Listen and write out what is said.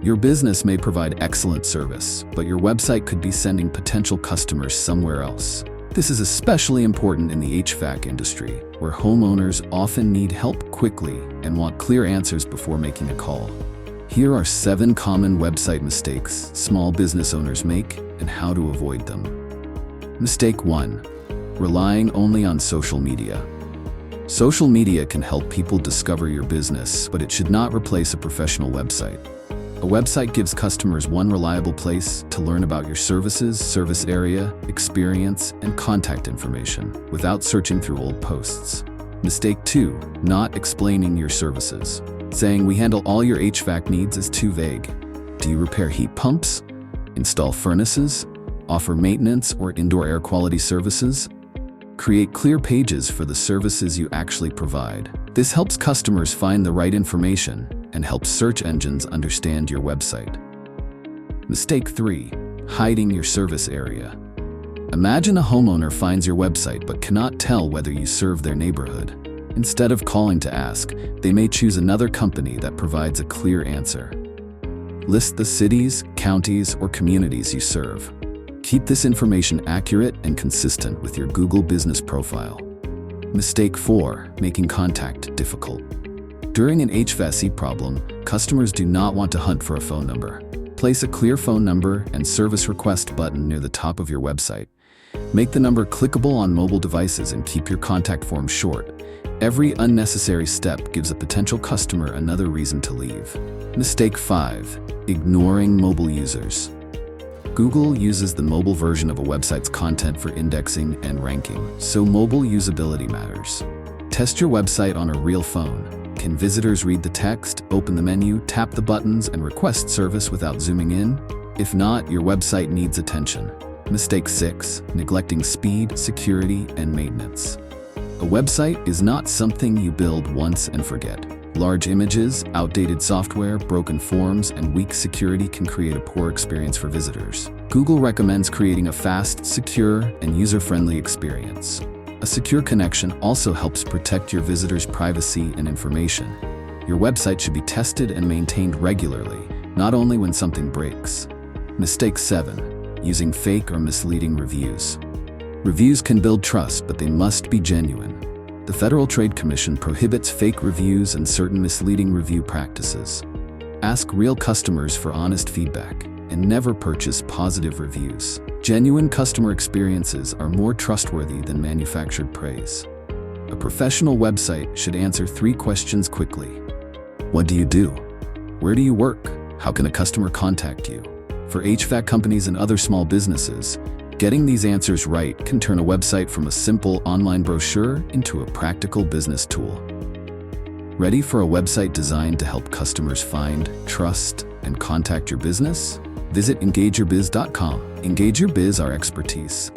Your business may provide excellent service, but your website could be sending potential customers somewhere else. This is especially important in the HVAC industry, where homeowners often need help quickly and want clear answers before making a call. Here are 7 common website mistakes small business owners make and how to avoid them. Mistake 1. Relying only on social media. Social media can help people discover your business, but it should not replace a professional website. A website gives customers one reliable place to learn about your services, service area, experience, and contact information without searching through old posts. Mistake 2. Not explaining your services. Saying we handle all your HVAC needs is too vague. Do you repair heat pumps? Install furnaces? Offer maintenance or indoor air quality services? Create clear pages for the services you actually provide. This helps customers find the right information and helps search engines understand your website. Mistake 3. Hiding your service area. Imagine a homeowner finds your website but cannot tell whether you serve their neighborhood. Instead of calling to ask, they may choose another company that provides a clear answer. List the cities, counties, or communities you serve. Keep this information accurate and consistent with your Google business profile. Mistake 4. Making contact difficult. During an HVAC problem, customers do not want to hunt for a phone number. Place a clear phone number and service request button near the top of your website. Make the number clickable on mobile devices and keep your contact form short. Every unnecessary step gives a potential customer another reason to leave. Mistake 5. Ignoring mobile users. Google uses the mobile version of a website's content for indexing and ranking, so mobile usability matters. Test your website on a real phone. Can visitors read the text, open the menu, tap the buttons, and request service without zooming in? If not, your website needs attention. Mistake 6. Neglecting speed, security, and maintenance. A website is not something you build once and forget. Large images, outdated software, broken forms, and weak security can create a poor experience for visitors. Google recommends creating a fast, secure, and user-friendly experience. A secure connection also helps protect your visitors' privacy and information. Your website should be tested and maintained regularly, not only when something breaks. Mistake 7. Using fake or misleading reviews. Reviews can build trust, but they must be genuine. The Federal Trade Commission prohibits fake reviews and certain misleading review practices. Ask real customers for honest feedback, and never purchase positive reviews. Genuine customer experiences are more trustworthy than manufactured praise. A professional website should answer 3 questions quickly. What do you do? Where do you work? How can a customer contact you? For HVAC companies and other small businesses, getting these answers right can turn a website from a simple online brochure into a practical business tool. Ready for a website designed to help customers find, trust, and contact your business? Visit EngageYourBiz.com. Engage Your Biz, our expertise.